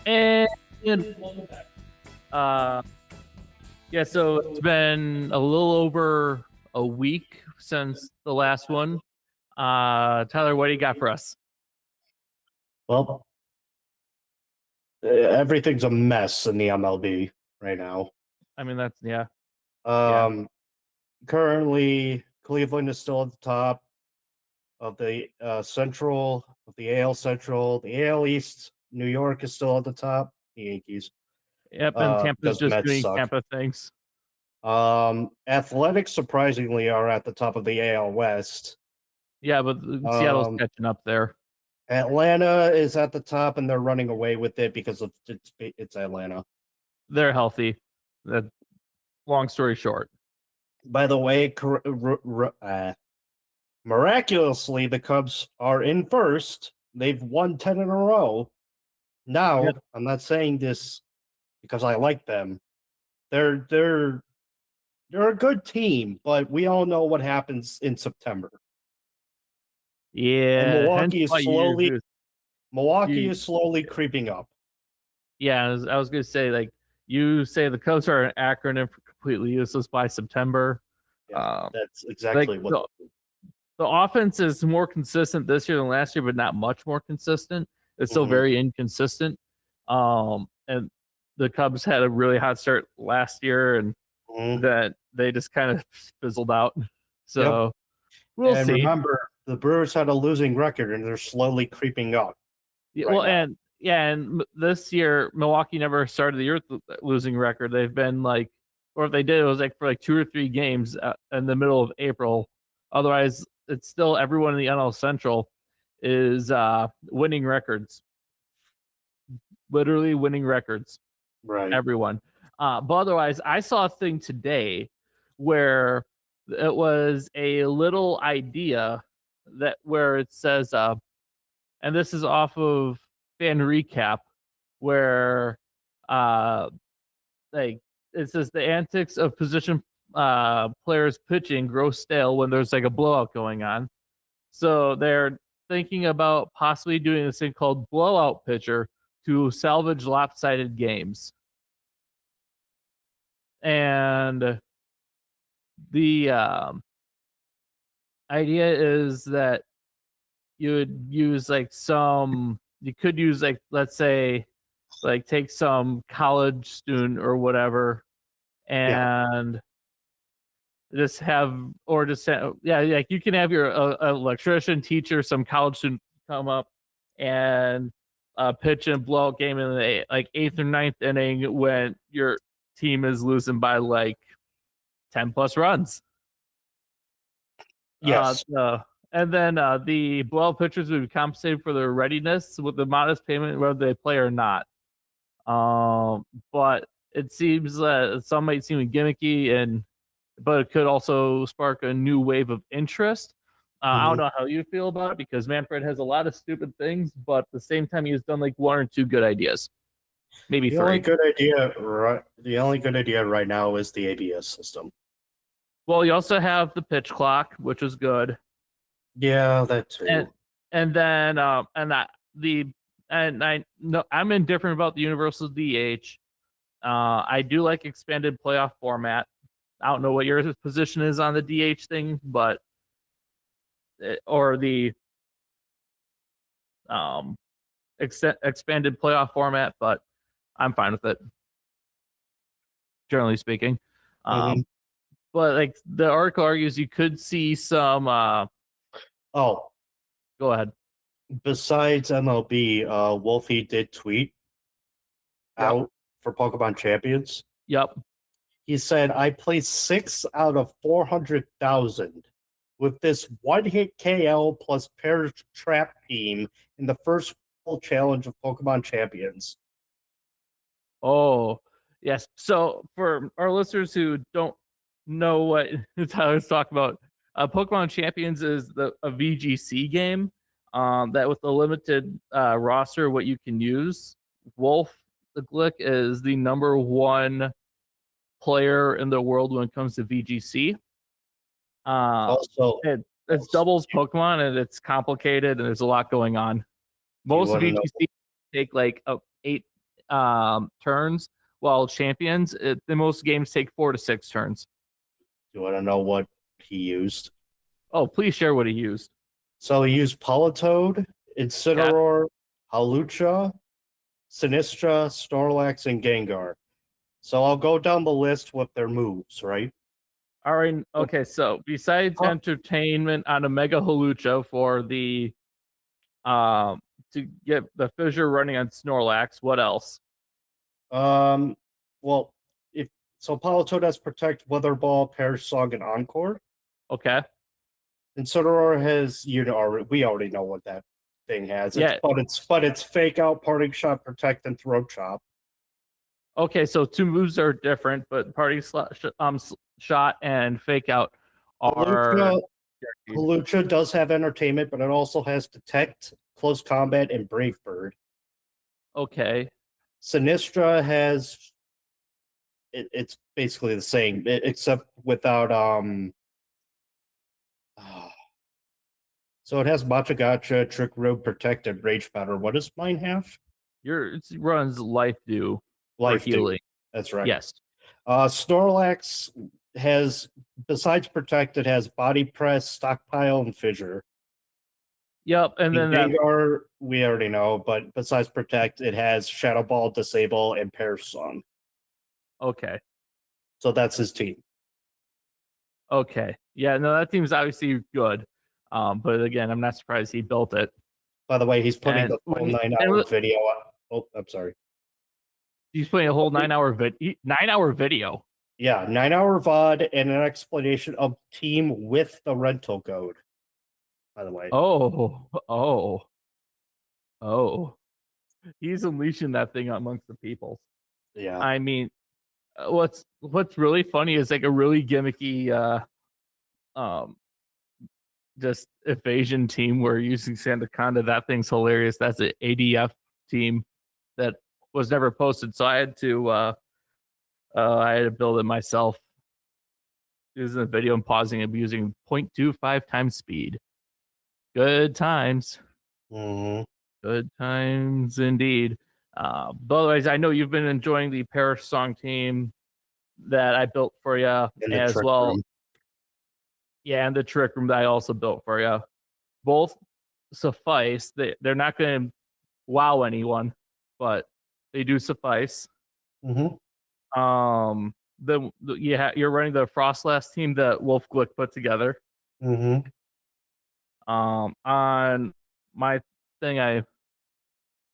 And uh, yeah, so it's been a little over a week since the last one. Tyler, what do you got for us? Well, everything's a mess in the MLB right now. I mean, that's yeah. Um, Currently, Cleveland is still at the top of the Central, of the AL Central. The AL East, New York is still at the top. The Yankees, Yep, and Tampa's because just Mets doing suck. Tampa things. Athletics surprisingly are at the top of the AL West. Yeah, but Seattle's Um, catching up there. Atlanta is at the top, and they're running away with it because of it's Atlanta. They're healthy. That long story short. By the way, miraculously, the Cubs are in first. They've won 10 in a row. Yeah. Now, I'm not saying this because I like them. They're a good team, but we all know what happens in September. And Yeah, hence why Milwaukee you is slowly creeping up. yeah, I was gonna say like you say the Cubs are an acronym for completely useless by September. Yeah, Um, that's like exactly what. the offense is more consistent this year than last year, but not much more consistent. It's still Mhm, very inconsistent. And the Cubs had a really hot start last year, and mhm. that they just kind of fizzled out. Yep. So we'll And see. remember, the Brewers had a losing record, and they're slowly creeping up Yeah, right well, now. and yeah, and this year Milwaukee never started the year with a losing record. They've been like, or if they did, it was like for like 2 or 3 games in the middle of April. Otherwise, it's still everyone in the NL Central is winning records, literally winning records. Right. Everyone. But otherwise, I saw a thing today where it was a little idea that where it says, and this is off of Fan Recap, where uh, like it says the antics of position players pitching grow stale when there's like a blowout going on. So they're thinking about possibly doing this thing called blowout pitcher to salvage lopsided games. And the idea is that you would use like you could use like, let's say, like take some college student or whatever Yeah. and just have, or just yeah, like you can have your electrician teacher, some college student come up and pitch and blow out game in the like eighth or ninth inning when your team is losing by like 10 plus runs. Uh, Yes. uh, and then the blowout pitchers would be compensated for their readiness with the modest payment whether they play or not. But it seems that some might seem gimmicky, but it could also spark a new wave of interest. I don't Mhm. know how you feel about it because Manfred has a lot of stupid things, but at the same time, he's done like one or two good ideas, maybe The only three. good idea, right? The only good idea right now is the ABS system. Well, you also have the pitch clock, which is good, Yeah, that and too. and then and that the and I no, I'm indifferent about the universal DH. I do like expanded playoff format. I don't know what your position is on the DH thing, but or the um expanded playoff format, but I'm fine with it, generally speaking. Mhm. Um, but like the article argues, you could see some. Oh, Go ahead. besides MLB, Wolfie did tweet Yep. out for Pokemon Champions. Yep. He said, "I placed 6 out of 400,000 with this one-hit KL plus pair trap team in the first challenge of Pokemon Champions." Oh, yes. So for our listeners who don't know what Tyler's talking about, Pokemon Champions is a VGC game that with a limited roster, what you can use. Wolf the Glick is the number one player in the world when it comes to VGC. Uh, Also, it's doubles Pokemon and it's complicated and there's a lot going on. do you Most want to know? VGC take like 8 turns, while champions, the most games take 4 to 6 turns. You want to know what he used? Oh, please share what he used. So he used Politoed, Okay. Incineroar, Hawlucha, Sinistra, Snorlax, and Gengar. So I'll go down the list with their moves, right? All right. Okay. So besides entertainment on a Mega Hawlucha for the to get the fissure running on Snorlax, what else? Well, if so, Politoed has Protect, Weather Ball, Perish Song, and Encore. Okay. Incineroar has we already know what that thing has. Yeah. It's Fake Out, Parting Shot, Protect, and Throat Chop. Okay. So 2 moves are different, but shot and fake out are Hawlucha, guaranteed. Hawlucha does have Entertainment, but it also has Detect, Close Combat, and Brave Bird. Okay. Sinistra has it's basically the same, except without so it has Matcha Gotcha, Trick Road, Protect, and Rage Powder. What does mine have? It runs Life Dew for Life Dew. healing. That's right. Yes. Snorlax has, besides Protect, it has Body Press, Stockpile, and Fissure. Yep. And then Gengar, we already know, but besides Protect, it has Shadow Ball, Disable, and Perish Song. Okay. So that's his team. Okay. Yeah, no, that team's obviously good. But again, I'm not surprised he built it. By the way, he's putting And the full when 9-hour video up. Oh, I'm sorry. he's putting a whole 9-hour video. Yeah, 9-hour VOD and an explanation of team with the rental code. By the way. Oh. He's unleashing that thing amongst the people. Yeah. I mean, what's really funny is like a really gimmicky just evasion team where using Sandaconda. That thing's hilarious. That's an ADF team that was never posted, so I had to build it myself using the video and pausing it using 0.25 times speed. Good times. Mm-hmm. Good times indeed. But otherwise, I know you've been enjoying the Perish Song team that I built for you as well. Room. Yeah, and the Trick Room that I also built for you. Both suffice. They're not going to wow anyone, but they do suffice. Mm-hmm. You're running the Frostlass team that Wolf Glick put together. Mm-hmm. On my thing,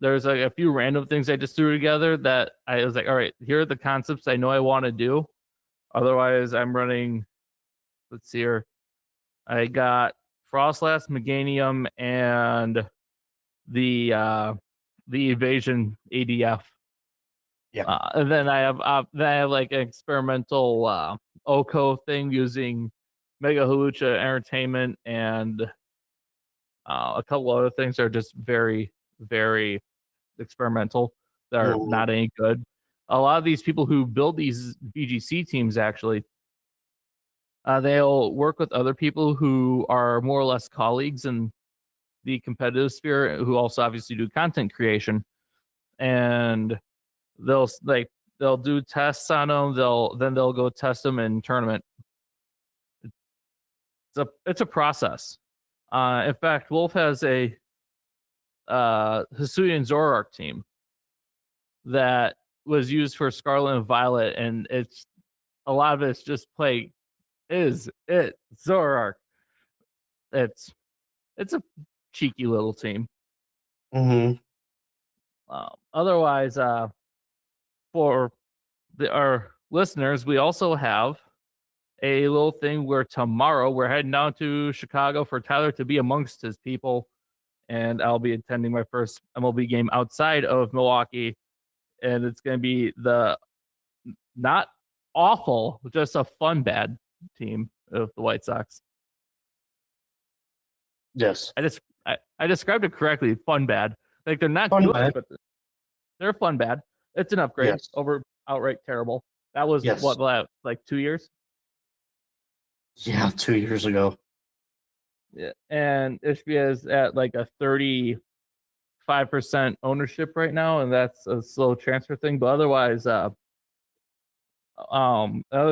there's like a few random things I just threw together that I was like, all right, here are the concepts I know I want to do. Otherwise, I'm running. Let's see here. I got Frostlass, Meganium, and the Evasion ADF. Yeah. And then I have like an experimental Oko thing using Mega Hawlucha Entertainment and a couple other things that are just very, very experimental that are not any good. A lot of these people who build these VGC teams actually, they'll work with other people who are more or less colleagues in the competitive sphere who also obviously do content creation, and they'll do tests on them. They'll go test them in tournament. It's a process. In fact, Wolf has a Hisuian Zoroark team that was used for Scarlet and Violet, and it's a lot of it's just play. Is it Zoroark? It's a cheeky little team. Mm-hmm. Otherwise, for our listeners, we also have a little thing where tomorrow we're heading down to Chicago for Tyler to be amongst his people, and I'll be attending my first MLB game outside of Milwaukee, and it's going to be the not awful, just a fun bad team of the White Sox. Yes. I described it correctly. Fun bad. Like they're not fun good, bad. but they're fun bad. It's an upgrade over outright terrible. That was what like 2 years. Yeah, 2 years ago. Yeah, and Ishbia is at like a 35 5% ownership right now, and that's a slow transfer thing. But otherwise, other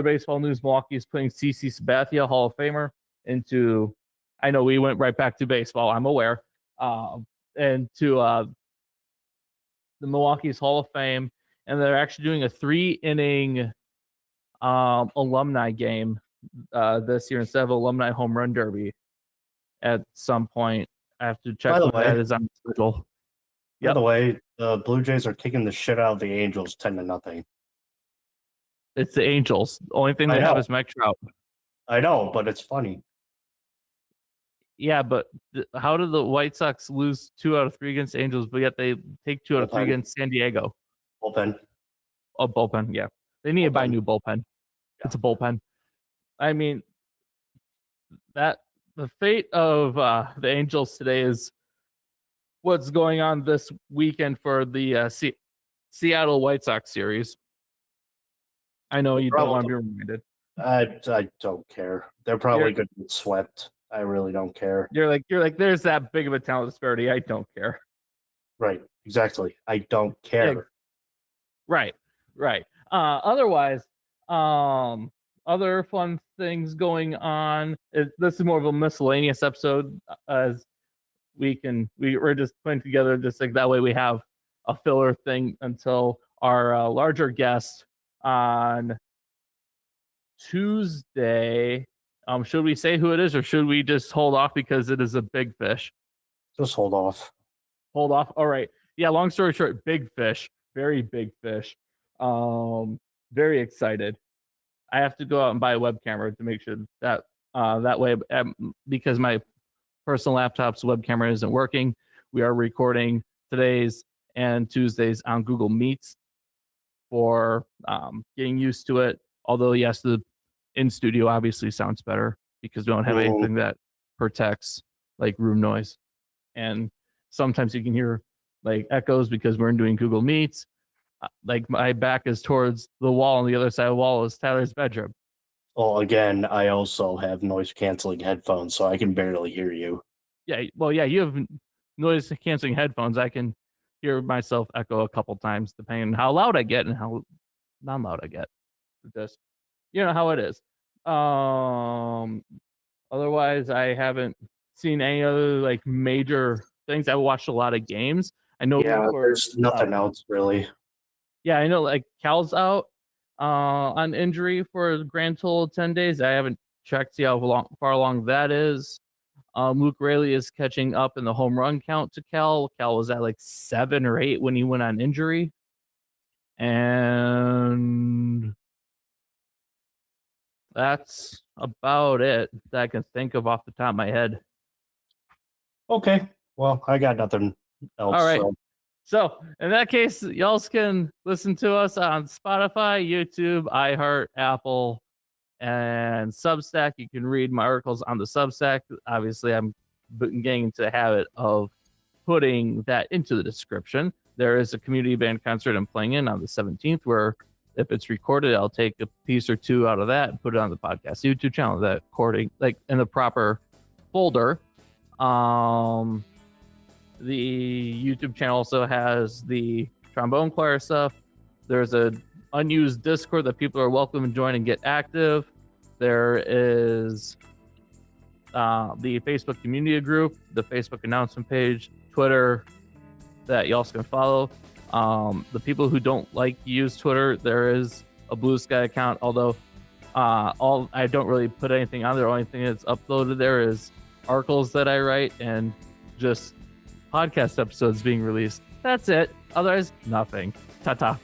baseball news: Milwaukee's putting CC Sabathia, Hall of Famer, into. I know we went right back to baseball. I'm aware, and to the Milwaukee's Hall of Fame, and they're actually doing a 3-inning alumni game this year instead of alumni home run derby. At some point, I have to check By the when way- that is on the schedule. By the way, the Blue Jays are kicking the shit out of the Angels 10-0. It's the Angels. The only thing I they have know. is Mike Trout. I know, but it's funny. Yeah, but how did the White Sox lose 2 out of 3 against the Angels, but yet they take 2 out of 3 Bullpen. against San Diego? Bullpen. Oh, bullpen. Yeah, they need to buy a Bullpen. new bullpen. It's a bullpen. I mean, that the fate of the Angels today is what's going on this weekend for the Seattle White Sox series. I know you don't want to be reminded. I don't care. They're probably going to get swept. I really don't care. You're like, there's that big of a talent disparity. I don't care. Right. Exactly. I don't care. Yeah. Right. Otherwise, other fun things going on. This is more of a miscellaneous episode, as we're just putting together just like that way we have a filler thing until our larger guest on Tuesday. Should we say who it is, or should we just hold off because it is a big fish? Just hold off. Hold off. All right. Yeah. Long story short, big fish, very big fish. Very excited. I have to go out and buy a web camera to make sure that that way, because my personal laptop's web camera isn't working. We are recording today's and Tuesdays on Google Meets for getting used to it. Although, yes, the in studio obviously sounds better because we don't have anything that protects like room noise. And sometimes you can hear like echoes because we're doing Google Meets. Like my back is towards the wall, and the other side of the wall is Tyler's bedroom. Well, again, I also have noise canceling headphones, so I can barely hear you. Yeah, well, yeah, you have noise canceling headphones. I can hear myself echo a couple times depending on how loud I get and how not loud I get. Just you know how it is. Otherwise, I haven't seen any other like major things. I watched a lot of games. I know there's nothing else really. Yeah, I know like Cal's out on injury for a grand total of 10 days. I haven't checked to see how far along that is. Luke Raley is catching up in the home run count to Cal. Cal was at like 7 or 8 when he went on injury. And that's about it that I can think of off the top of my head. Okay. Well, I got nothing else. All right. So in that case, y'all can listen to us on Spotify, YouTube, iHeart, Apple, and Substack. You can read my articles on the Substack. Obviously, I'm getting into the habit of putting that into the description. There is a community band concert I'm playing in on the 17th, where if it's recorded, I'll take a piece or two out of that and put it on the podcast YouTube channel. That recording, like in the proper folder. The YouTube channel also has the trombone choir stuff. There's an unused Discord that people are welcome to join and get active. There is the Facebook community group, the Facebook announcement page, Twitter that you also can follow. The people who don't like to use Twitter, there is a Blue Sky account, although I don't really put anything on there. The only thing that's uploaded there is articles that I write and just podcast episodes being released. That's it. Otherwise, nothing. Ta-ta.